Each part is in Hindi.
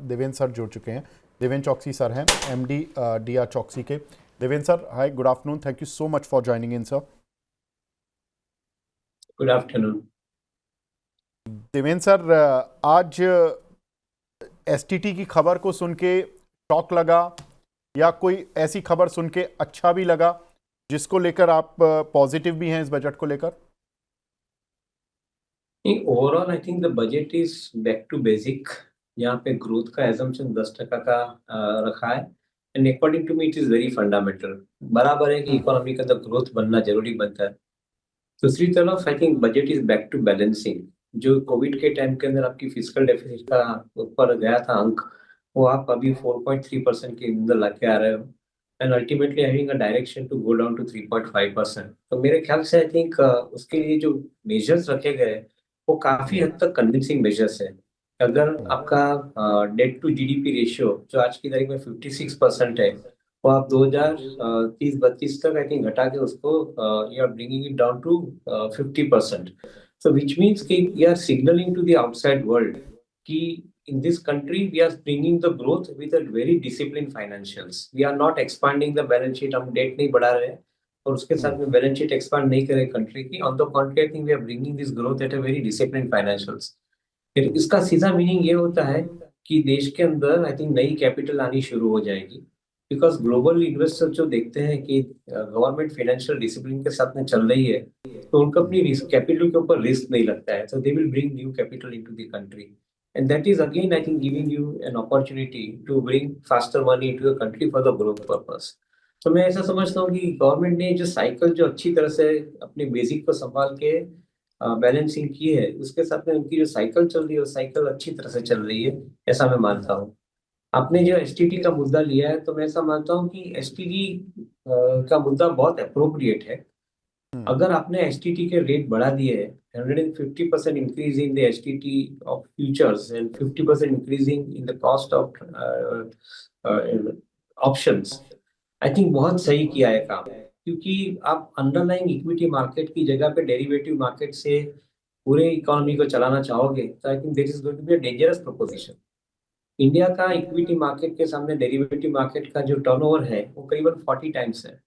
देवेंद्र सर जुड़ चुके हैं। देवेंद्र चौकसी सर हैं, एमडी डीआर चौकसी के। Devendra sir, hi, good afternoon, thank you so much for joining in sir. Good afternoon. Devendra sir, आज एसटीटी की खबर को सुन के शॉक लगा या कोई ऐसी खबर सुन के अच्छा भी लगा जिसको लेकर आप पॉजिटिव भी हैं इस बजट को लेकर? Overall I think the budget is back to basic. यहाँ पे ग्रोथ का एजम्पशन 10% का रखा है and according to me it is very fundamental. बराबर है कि इकोनॉमी का अंदर ग्रोथ बनना जरूरी बनता है। दूसरी तरफ I think budget is back to balancing. जो कोविड के टाइम के अंदर आपकी फिजिकल डेफिसिट का ऊपर गया था अंक, वो आप अभी 4.3% के अंदर लाके आ रहे हो and ultimately having a direction to go down to 3.5%। तो मेरे ख्याल से आई थिंक उसके लिए जो मेजर्स रखे गए वो काफी हद तक कन्विंसिंग मेजर्स है। अगर आपका डेट टू जीडीपी रेशियो जो आज की तारीख में 56% है, वो आप 2030-32 तक आई थिंक घटा के उसको you are bringing it down to 50%। So which means कि we are signalling to the outside world कि in this country we are bringing the growth with a very disciplined financials. We are not expanding the balance sheet, हम डेट नहीं बढ़ा रहे हैं और उसके साथ में बैलेंस शीट एक्सपांड नहीं करे कंट्री की। On the contrary I think we are bringing this growth at a very discipline financials. फिर इसका सीधा मीनिंग ये होता है कि देश के अंदर आई थिंक नई कैपिटल आनी शुरू हो जाएगी, बिकॉज ग्लोबल इन्वेस्टर जो देखते हैं कि गवर्नमेंट फाइनेंशियल डिसिप्लिन के साथ में चल रही है, तो उनको अपनी कैपिटल के ऊपर रिस्क नहीं लगता है। So they will bring new capital into the country and that is again I think giving you an opportunity to bring faster money into the country for the growth purpose. तो मैं ऐसा समझता हूँ कि गवर्नमेंट ने जो साइकिल जो अच्छी तरह से अपने बेसिक को संभाल के बैलेंसिंग की है, उसके साथ में उनकी जो साइकिल चल रही है वो साइकिल अच्छी तरह से चल रही है, ऐसा मैं मानता हूँ। आपने जो एसटीटी का मुद्दा लिया है, तो मैं ऐसा मानता हूँ कि एसटीटी का मुद्दा बहुत अप्रोप्रिएट है। अगर आपने एसटीटी के रेट बढ़ा दिए है, 150% increase in the STT of futures and 50% increasing in the cost of options, I think बहुत सही किया है काम। क्योंकि आप अंडरलाइंग इक्विटी मार्केट की जगह पे डेरिवेटिव मार्केट से पूरे इकोनॉमी को चलाना चाहोगे, तो I think this is going to be a dangerous proposition. India का इक्विटी मार्केट के सामने डेरिवेटिव मार्केट का जो टर्नओवर है वो करीबन 40 टाइम्स है।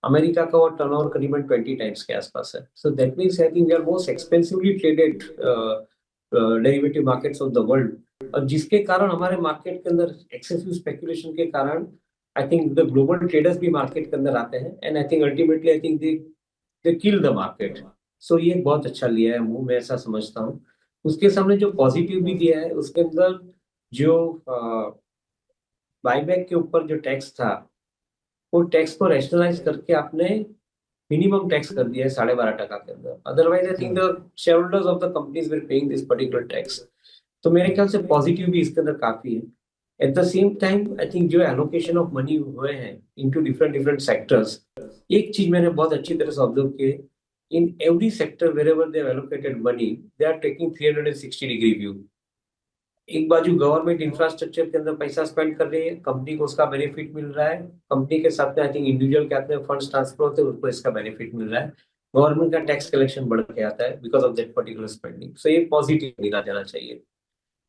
अमेरिका का वो टर्नओवर करीबन 20 टाइम्स के आसपास है। So that means I think we are most expensively traded derivative markets of the world. और जिसके कारण हमारे मार्केट के अंदर एक्सेसिव स्पेकुलेशन के कारण I think the global traders भी मार्केट के अंदर आते हैं and I think ultimately I think they kill the market. So ये बहुत अच्छा लिया है मूव, मैं ऐसा समझता हूँ। उसके सामने जो पॉजिटिव भी दिया है, उसके अंदर जो बाईबैक के ऊपर जो टैक्स था, वो टैक्स को रैशनलाइज करके आपने मिनिमम टैक्स कर दिया है 12.5% के अंदर। Otherwise I think the shareholders of the companies will paying this particular tax. तो मेरे ख्याल से पॉजिटिव भी इसके अंदर काफी है। Eight the same time I think जो एलोकेशन ऑफ मनी हुए हैं इनटू डिफरेंट डिफरेंट सेक्टर्स, एक चीज मैंने बहुत अच्छी तरह से ऑब्जर्व की, in every sector wherever they have allocated money, they are taking 360 degree view. एक बाजू गवर्नमेंट इंफ्रास्ट्रक्चर के अंदर पैसा स्पेंड कर रही है, कंपनी को उसका बेनिफिट मिल रहा है। कंपनी के साथ में आई थिंक इंडिविजुअल के हाथ में फंड्स ट्रांसफर होते हैं, उसको इसका बेनिफिट मिल रहा है। गवर्नमेंट का टैक्स कलेक्शन बढ़ के आता है because of that particular spending. So ये पॉजिटिव गिना जाना चाहिए।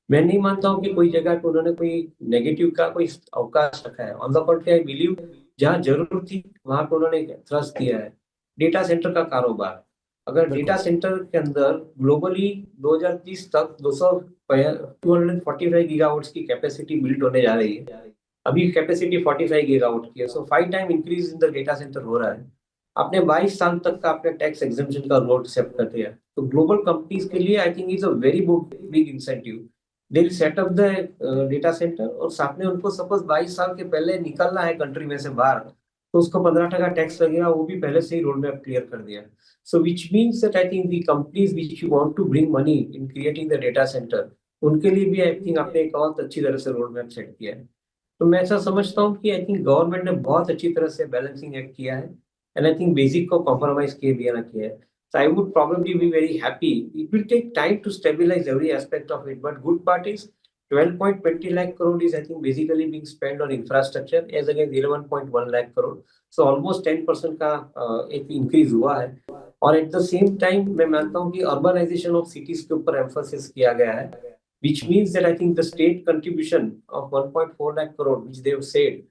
मैं नहीं मानता हूँ कि कोई जगह पे उन्होंने कोई नेगेटिव का कोई अवकाश रखा है। On the contrary I believe जहाँ जरूरत थी वहां पे उन्होंने थ्रस्ट दिया है। डेटा सेंटर का कारोबार, अगर डेटा सेंटर के अंदर ग्लोबली 2030 तक 245 गीगावाट्स की कैपेसिटी बिल्ड होने जा रही है, अभी कैपेसिटी 45 गीगावाट की है। सो 5 time increase in the data centre हो रहा है। आपने 22 साल तक का आपने टैक्स एग्जेम्पशन का रोड सेट कर दिया, तो ग्लोबल कंपनीज के लिए आई think is a very big incentive. They will set up the data centre और साथ में उनको सपोज 22 साल के पहले निकलना है कंट्री में से बाहर, तो उसको 15% टैक्स लगेगा, वो भी पहले से ही रोड मैप क्लियर कर दिया। So which means that I think the companies which you want to bring money in creating the data centre, उनके लिए भी आई थिंक आपने एक बहुत अच्छी तरह से रोड मैप सेट किया है। तो मैं ऐसा समझता हूँ कि आई थिंक गवर्नमेंट ने बहुत अच्छी तरह से बैलेंसिंग एक्ट किया है एंड आई थिंक बेसिक को कॉम्प्रोमाइज किए बिना ना किया है। So I would probably be very happy. It will take time to stabilize every aspect of it, but good part is 12.20 lakh crore is I think basically being spent on infrastructure as against 11.1 lakh crore. So almost 10% का एक increase हुआ है। और एट द सेम टाइम मैं मानता हूँ कि अर्बनाइजेशन ऑफ सिटीज के ऊपर एम्फोसिस किया गया है which means that I think the state contribution of 1.4 lakh crore, which they have said,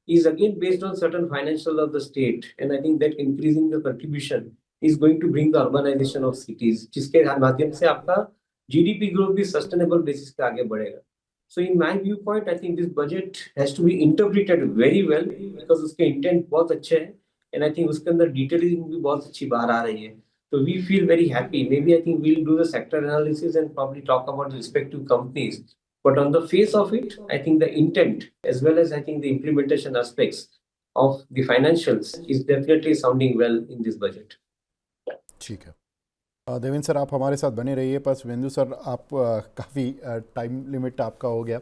is again based on certain financials of the state. And I think that increasing the contribution is going to bring the urbanization of cities, जिसके माध्यम से आपका GDP growth भी sustainable basis पे आगे बढ़ेगा. So in my viewpoint, I think this budget has to be interpreted very well because उसके intent बहुत अच्छे हैं and I think उसके अंदर detailing भी बहुत अच्छी बाहर आ रही है. So we feel very happy. Maybe I think we'll do the sector analysis and probably talk about the respective companies. But on the face of it, I think the intent as well as I think the implementation aspects of the financials is definitely sounding well in this budget. ठीक है, देवेंद्र सर आप हमारे साथ बने रहिए, पर शुभेंदु सर आप काफ़ी टाइम लिमिट आपका हो गया,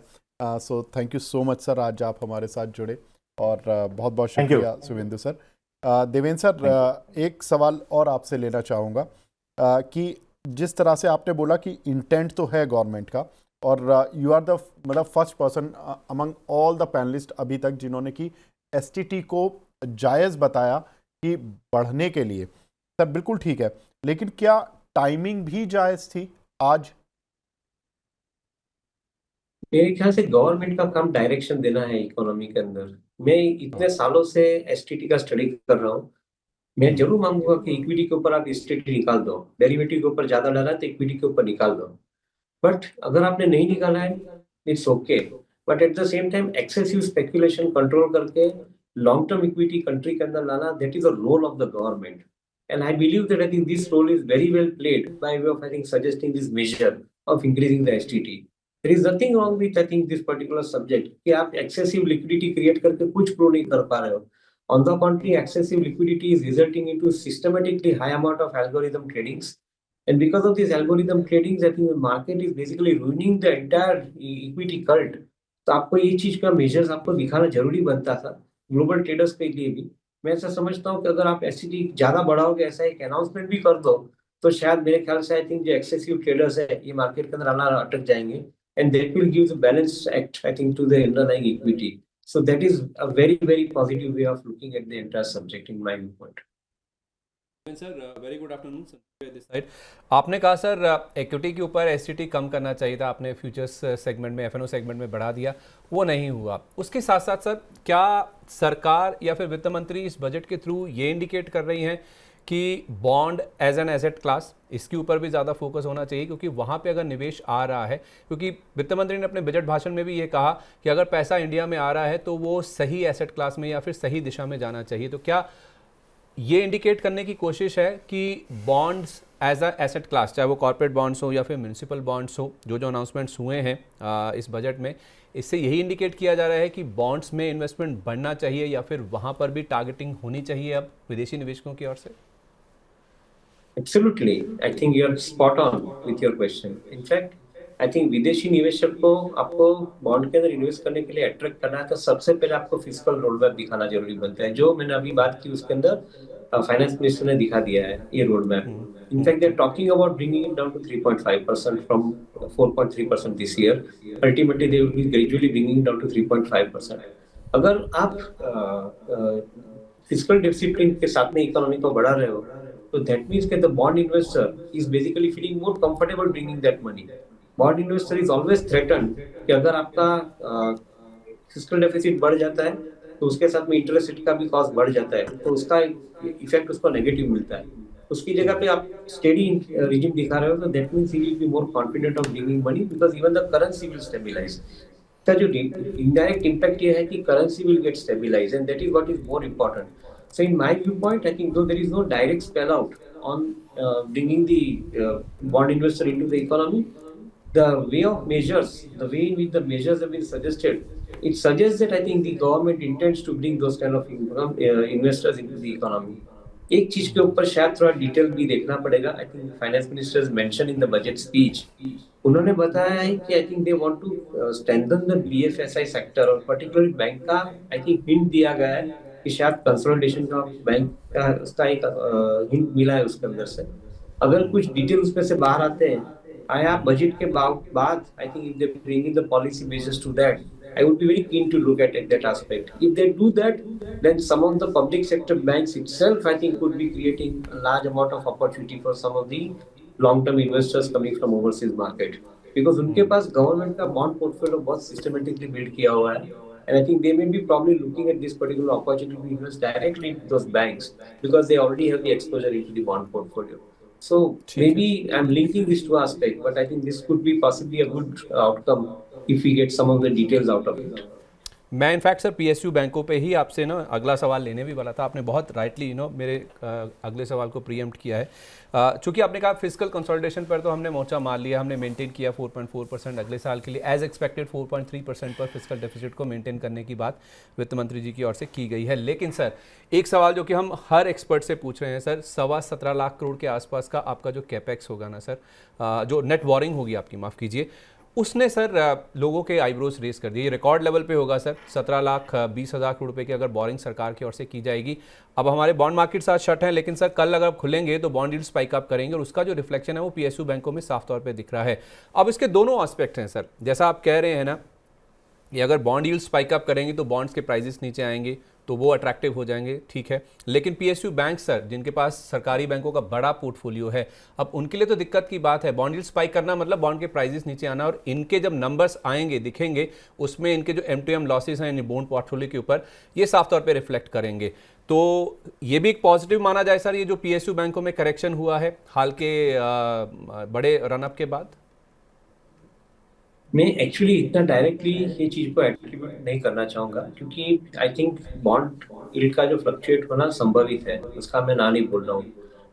so thank you so much sir, आज आप हमारे साथ जुड़े और बहुत बहुत शुक्रिया शुभेंदु सर. देवेंद्र सर एक सवाल और आपसे लेना चाहूँगा कि जिस तरह से आपने बोला कि इंटेंट तो है गवर्नमेंट का और यू आर द मतलब first person among all the panelist अभी तक जिन्होंने कि एसटीटी को जायज़ बताया कि बढ़ने के लिए. सर बिल्कुल ठीक है, लेकिन क्या टाइमिंग भी जायज़ थी आज? मेरे ख्याल से गवर्नमेंट का काम डायरेक्शन देना है इकोनॉमी के अंदर. मैं इतने सालों से एसटीटी का स्टडी कर रहा हूँ. मैं जरूर मांगूंगा कि इक्विटी के ऊपर आप एसटीटी निकाल दो, डेरिवेटिव के ऊपर ज्यादा डाला तो इक्विटी के ऊपर निकाल दो. बट अगर आपने नहीं निकाला है it's okay, but at the same time excessive speculation control करके लॉन्ग टर्म इक्विटी कंट्री के अंदर लाना, that is the role of the government. And I believe that I think this role is very well played by way of I think suggesting this measure of increasing the STT. There is nothing wrong with I think this particular subject कि आप excessive liquidity create करके कुछ grow नहीं कर पा रहे हो. On the contrary, excessive liquidity is resulting into systematically high amount of algorithm tradings. And because of this algorithm tradings, I think the market is basically ruining the entire equity cult. तो आपको ये चीज का measures आपको दिखाना जरूरी बनता था global traders के लिए भी. मैं ऐसा समझता हूँ कि अगर आप एसटीटी ज्यादा बढ़ाओगे, ऐसा एक अनाउंसमेंट भी कर दो, तो शायद मेरे ख्याल से आई थिंक जो एक्सेसिव ट्रेडर्स है ये मार्केट के अंदर आना अटक जाएंगे and that will give the balance act I think to the underlying equity. So that is a very very positive way of looking at the entire subject in my view point. Sir very good afternoon this side. आपने कहा सर इक्विटी के ऊपर एसटीटी कम करना चाहिए था, आपने फ्यूचर्स सेगमेंट में एफएनओ सेगमेंट में बढ़ा दिया, वो नहीं हुआ. उसके साथ साथ सर क्या सरकार या फिर वित्त मंत्री इस बजट के थ्रू ये इंडिकेट कर रही हैं कि bond as an asset class इसके ऊपर भी ज़्यादा फोकस होना चाहिए, क्योंकि वहाँ पे अगर निवेश आ रहा है, क्योंकि वित्त मंत्री ने अपने बजट भाषण में भी ये कहा कि अगर पैसा इंडिया में आ रहा है तो वो सही एसेट क्लास में या फिर सही दिशा में जाना चाहिए. तो क्या ये इंडिकेट करने की कोशिश है कि bonds as a asset class, चाहे वो कॉर्पोरेट बॉन्ड्स हो या फिर म्यूनिसिपल बॉन्ड्स हो, जो जो अनाउंसमेंट्स हुए हैं इस बजट में, इससे यही इंडिकेट किया जा रहा है कि बॉन्ड्स में इन्वेस्टमेंट बढ़ना चाहिए या फिर वहाँ पर भी टारगेटिंग होनी चाहिए अब विदेशी निवेशकों की ओर से? Absolutely, I think you are spot on with your question. In fact, I think विदेशी निवेशक को आपको बॉन्ड के अंदर इन्वेस्ट करने के लिए अट्रैक्ट करना है तो सबसे पहले आपको फिस्कल रोड मैप दिखाना जरूरी बनता है. जो मैंने अभी बात की उसके अंदर फाइनेंस मिनिस्टर ने दिखा दिया है ये road map. In fact they are talking about bringing it down to 3.5% from 4.3% this year. Ultimately they will be gradually bringing it down to 3.5%. अगर आप फिस्कल डिसिप्लिन के साथ में इकोनॉमी को बढ़ा रहे हो, so that means that the bond investor is basically feeling more comfortable bringing that money. Bond investor is always threatened कि अगर आपका fiscal deficit बढ़ जाता है तो उसके साथ में interest rate का भी cost बढ़ जाता है, तो उसका इफेक्ट उसको नेगेटिव मिलता है. उसकी जगह पे आप steady regime दिखा रहे हो, तो that means he will be more confident of bringing money because even the currency will stabilize. का जो indirect impact ये है कि currency will get stabilized and that is what is more important. So in my viewpoint, I think though there is no direct spell out on bringing the bond investor into the economy, the way of measures, the way in which the measures have been suggested, it suggests that I think the government intends to bring those kind of investors into the economy. एक चीज के ऊपर शायद थोड़ा डिटेल भी देखना पड़ेगा. I think finance minister mention in the budget speech, उन्होंने बताया है कि I think they want to strengthen the BFSI sector और पर्टिकुलरली बैंक का आई थिंक हिंट दिया गया है कि शायद कंसोलिडेशन का बैंक का उसका एक हिंट मिला है उसके अंदर से. अगर कुछ डिटेल उसमें से बाहर आते हैं आया बजट के बाद I think if they bring in the policy measures to that, I would be very keen to look at that aspect. If they do that, then some of the public sector banks itself, I think, could be creating a large amount of opportunity for some of the long-term investors coming from overseas market. Because उनके पास गवर्नमेंट का बॉन्ड पोर्टफोलियो बहुत सिस्टमेटिकली बिल्ड किया हुआ है, and I think they may be probably looking at this particular opportunity to invest directly in those banks because they already have the exposure into the bond portfolio. So ठीक है. maybe I'm linking these two aspects, but I think this could be possibly a good outcome if we get some of the details out of it. मैं इनफैक्ट सर पीएसयू बैंकों पे ही आपसे ना अगला सवाल लेने भी वाला था. आपने बहुत राइटली मेरे अगले सवाल को प्रीएम्प्ट किया है. चूंकि आपने कहा फिजिकल कंसोलिडेशन पर तो हमने मोर्चा मार लिया, हमने मेंटेन किया 4.4% अगले साल के लिए. एज एक्सपेक्टेड 4.3% पर फिजिकल डेफिसिट को मेंटेन करने की बात वित्त मंत्री जी की ओर से की गई है. लेकिन सर एक सवाल जो कि हम हर एक्सपर्ट से पूछ रहे हैं सर, 17.25 लाख करोड़ के आसपास का आपका जो कैपेक्स होगा ना सर, जो नेट बोरिंग होगी आपकी, माफ़ कीजिए, उसने सर लोगों के आईब्रोज रेस कर दिए. ये रिकॉर्ड लेवल पे होगा सर. 17,20,000 करोड़ रुपए की अगर बोरिंग सरकार की ओर से की जाएगी. अब हमारे बॉन्ड मार्केट साथ शट है, लेकिन सर कल अगर खुलेंगे तो बॉन्ड यील्ड स्पाइक अप करेंगे और उसका जो रिफ्लेक्शन है वो पीएसयू बैंकों में साफ तौर पे दिख रहा है. अब इसके दोनों एस्पेक्ट हैं सर. जैसा आप कह रहे हैं ना, ये अगर बॉन्ड यील्ड स्पाइक अप करेंगे तो बॉन्ड्स के प्राइजेस नीचे आएंगे तो वो अट्रैक्टिव हो जाएंगे, ठीक है. लेकिन पीएसयू बैंक सर, जिनके पास सरकारी बैंकों का बड़ा पोर्टफोलियो है, अब उनके लिए तो दिक्कत की बात है. बॉन्ड यील्ड स्पाइक करना मतलब बॉन्ड के प्राइजेस नीचे आना, और इनके जब नंबर्स आएंगे दिखेंगे उसमें इनके जो M2M लॉसेस हैं इन बॉन्ड पोर्टफोलियो के ऊपर, ये साफ तौर पे रिफ्लेक्ट करेंगे. तो ये भी एक पॉजिटिव माना जाए सर, ये जो पीएसयू बैंकों में करेक्शन हुआ है हाल के बड़े रनअप के बाद. मैं एक्चुअली इतना डायरेक्टली ये चीज को एट्रीब्यूट नहीं करना चाहूंगा, क्योंकि आई थिंक बॉन्ड यील्ड का जो फ्लक्चुएट होना संभवित है, उसका मैं ना नहीं बोल रहा हूँ.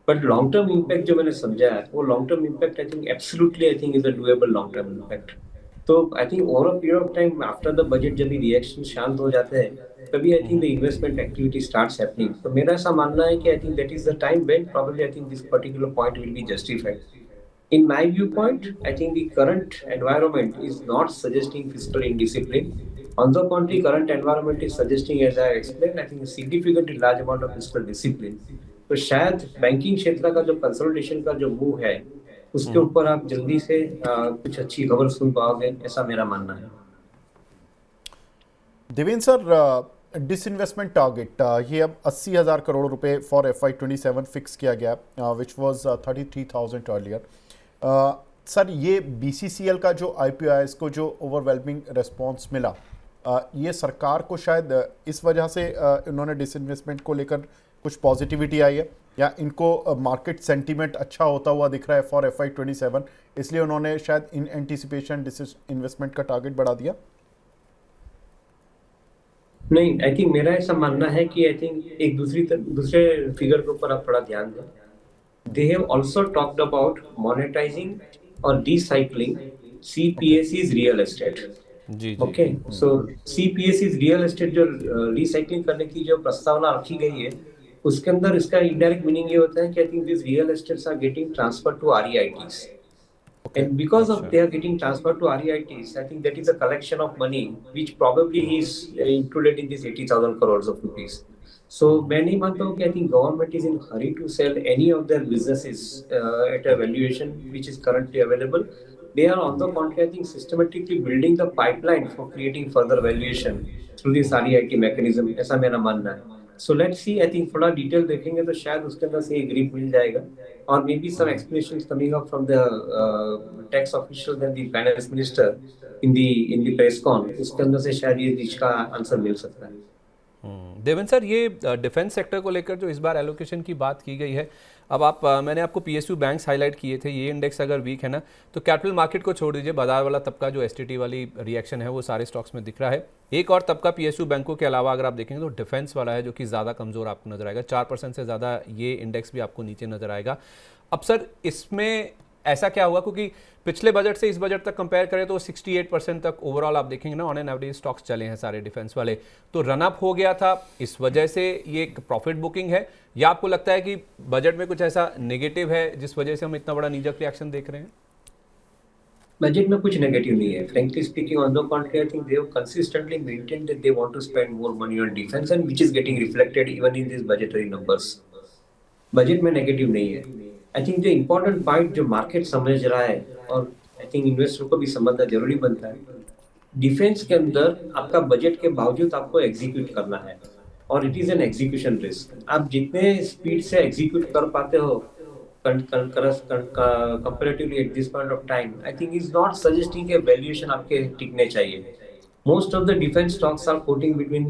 बट लॉन्ग टर्म इम्पैक्ट जो मैंने समझा है, वो long term impact I think absolutely I think is a doable long term impact. तो I think over a period of time after the budget जब भी रिएक्शन शांत हो जाते हैं, तभी I think the investment activity starts happening. तो मेरा ऐसा मानना है कि I think that is the time when probably I think this particular point will be justified. In my viewpoint, I think the current environment is not suggesting fiscal indiscipline. On the contrary, current environment is suggesting, as I explained, I think a significantly large amount of fiscal discipline. तो शायद बैंकिंग क्षेत्र का जो कंसोलिडेशन का जो मूव है, उसके ऊपर आप जल्दी से कुछ अच्छी खबर सुन पाओगे, ऐसा मेरा मानना है. देवेंद्र सर, डिसइन्वेस्टमेंट टारगेट ये अब 80,000 करोड़ रुपए फॉर FY27 फिक्स किया गया, विच वाज 33,000 अर्लियर. सर ये BCCL का जो IPO है, इसको जो ओवरवेलमिंग रिस्पॉन्स मिला, ये सरकार को शायद इस वजह से इन्होंने डिसइन्वेस्टमेंट को लेकर कुछ पॉजिटिविटी आई है, या इनको मार्केट सेंटीमेंट अच्छा होता हुआ दिख रहा है फॉर FY27, इसलिए उन्होंने शायद इन एंटीसिपेशन डिसइन्वेस्टमेंट का टारगेट बढ़ा दिया. नहीं, आई थिंक मेरा ऐसा मानना है कि आई थिंक एक दूसरे फिगर के ऊपर आप थोड़ा ध्यान दें. They have also talked about monetizing or recycling CPSE's real estate. Ji. Okay, so CPSE's real estate जो recycling करने की जो प्रस्तावना रखी गई है, उसके अंदर इसका indirect meaning ये होता है कि I think these real estates are getting transferred to REITs. And because of they are getting transferred to REITs, I think that is a collection of money which probably is included in this 80,000 crores of rupees. So मैं नहीं मानता हूँ कि I think government is in hurry to sell any of their businesses at a valuation which is currently available. They are on the contrary, I think, systematically building the pipeline for creating further valuation through this REIT mechanism. ऐसा मेरा मानना है. So let's see. I think थोड़ा डिटेल देखेंगे तो शायद उसके अंदर से एक ग्रिप मिल जाएगा, और maybe some explanations coming up from the tax officials and the finance minister in the press con. उसके अंदर से शायद ये इसका आंसर मिल सकता है. देवेंद्र सर, ये डिफेंस सेक्टर को लेकर जो इस बार एलोकेशन की बात की गई है, अब मैंने आपको पीएसयू बैंक्स हाईलाइट किए थे. ये इंडेक्स अगर वीक है ना, तो कैपिटल मार्केट को छोड़ दीजिए, बाजार वाला तबका जो एसटीटी वाली रिएक्शन है वो सारे स्टॉक्स में दिख रहा है. एक और तबका पीएसयू बैंकों के अलावा अगर आप देखेंगे तो डिफेंस वाला है, जो कि ज़्यादा कमज़ोर आपको नजर आएगा. 4% से ज़्यादा ये इंडेक्स भी आपको नीचे नजर आएगा. अब सर इसमें ऐसा क्या हुआ, क्योंकि पिछले बजट से इस बजट तक कंपेयर करें तो 68% तक ओवरऑल आप देखेंगे ना, ऑन एन एवरेज स्टॉक्स चले हैं सारे डिफेंस वाले. तो रनअप हो गया था, इस वजह से ये एक प्रॉफिट बुकिंग है, या आपको लगता है कि बजट में कुछ ऐसा नेगेटिव है जिस वजह से हम इतना बड़ा नीजक रिएक्शन देख रहे हैं? बजट में कुछ नेगेटिव नहीं है. Frankly speaking, on the contrary, I think they have consistently maintained that they want to spend more money on defence, and which is getting reflected even in this budgetary numbers. Budget में नेगेटिव नहीं है. आई थिंक जो इम्पोर्टेंट पॉइंट जो मार्केट समझ रहा है, और आई थिंक इन्वेस्टर को भी समझना जरूरी बनता है, डिफेंस के अंदर आपका बजट के बावजूद आपको एग्जीक्यूट करना है, और it is an execution risk. आप जितने स्पीड से एग्जीक्यूट कर पाते हो, comparatively at this point of time, I think is not suggesting कि valuation आपके टिकने चाहिए. Most of the defense stocks are quoting between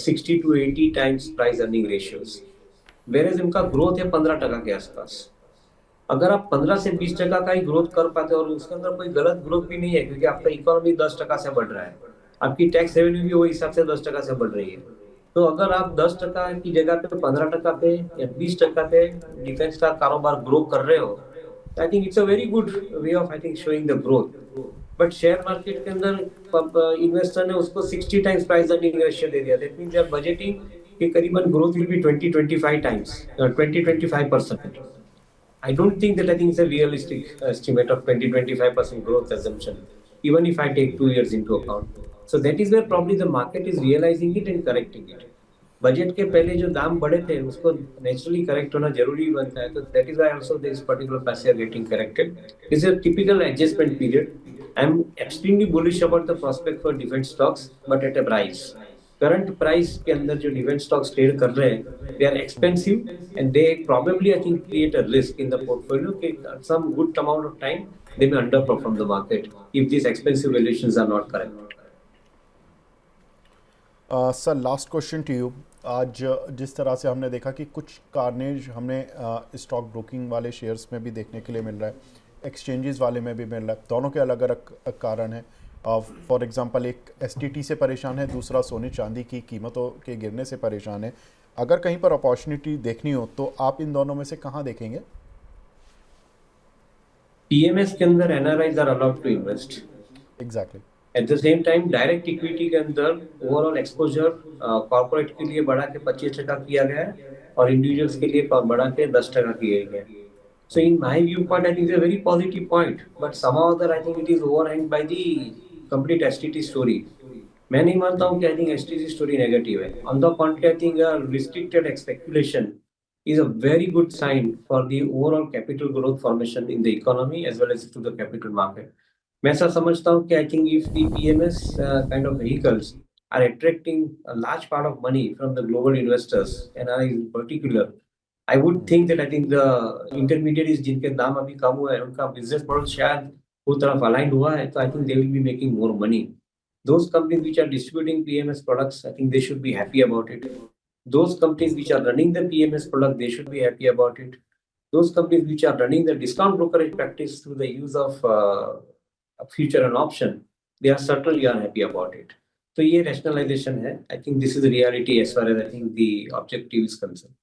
60 to 80 times price earning ratios, whereas इनका growth है 15% के आसपास. अगर आप 15 से 20% का ही ग्रोथ कर पाते हो और उसके अंदर कोई गलत ग्रोथ भी नहीं है क्योंकि आपका इकोनॉमी 10% से बढ़ रहा है, आपकी टैक्स रेवेन्यू भी वही हिसाब से 10% से बढ़ रही है. तो अगर आप 10% की जगह पे 15% पे या 20% पे डिफेंस का कारोबार ग्रो कर रहे हो, I think it's a very good way of I think showing the growth. But share market के अंदर इन्वेस्टर ने उसको 60 टाइम्स प्राइस अर्निंग रेशियो दे दिया. That means they are budgeting कि करीबन growth will be 20-25 times 20-25%. I don't think that I think it's a realistic estimate of 20-25% growth assumption, even if I take 2 years into account. So that is where probably the market is realizing it and correcting it. Budget के पहले जो दाम बढ़े थे उसको नेचुरली करेक्ट होना जरूरी बनता है. तो that is why also this particular पैसे are getting corrected. It's a typical adjustment period. I am extremely bullish about the prospect for defence stocks but at a price. Current price के अंदर जो डिफेंस स्टॉक्स ट्रेड कर रहे हैं they are expensive and they probably I think create a risk in the portfolio. Some good amount of time they may underperform the market if these expensive valuations are not correct. Sir last question to you. आज जिस तरह से हमने देखा कि कुछ कार्नेज हमें स्टॉक ब्रोकिंग वाले शेयर्स में भी देखने के लिए मिल रहा है, एक्सचेंजेस वाले में भी मिल रहा है. दोनों के अलग अलग कारण हैं. फॉर एग्जांपल एक एसटीटी से परेशान है, दूसरा सोने चांदी की कीमतों के गिरने से परेशान है. अगर कहीं पर अपॉर्चुनिटी देखनी हो तो आप इन दोनों में से कहाँ देखेंगे? PMS के अंदर NRIs are allowed to invest. Exactly. At the same time direct equity के अंदर ओवरऑल एक्सपोजर कॉर्पोरेट के लिए बढ़ा के 25% किया गया है और इंडिविजुअल्स के लिए बढ़ा के 10% किया गया है. So in my viewpoint, I think it's a very positive point, but somehow or other I think it is overhanged by the complete STT story. मैं नहीं मानता हूँ कि I think STT story negative है. On the contrary, I think a restricted speculation is a very good sign for the overall capital growth formation in the economy as well as to the capital market. मैं ऐसा समझता हूँ कि I think if the PMS kind of vehicles are attracting a large part of money from the global investors and in particular, I would think that I think the intermediaries जिनके दाम अभी कम हुए हैं उनका बिजनेस मॉडल शायद वो तरफ अलाइंड हुआ है. तो I think they will be making more money. Those companies which are distributing PMS products, I think they should be happy about it. Those companies which are running the PMS product, they should be happy about it. Those companies which are running the discount brokerage practice through the use of a future and option, they are certainly unhappy about it. So ये rationalization है. I think this is the reality as far as I think the objective is concerned.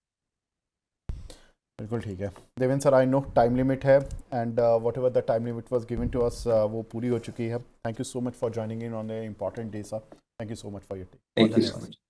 बिल्कुल ठीक है. Devendra sir, I know time limit है and whatever the time limit was given to us वो पूरी हो चुकी है. Thank you so much for joining in on the important day sir. Thank you so much for your time. Thank you so much.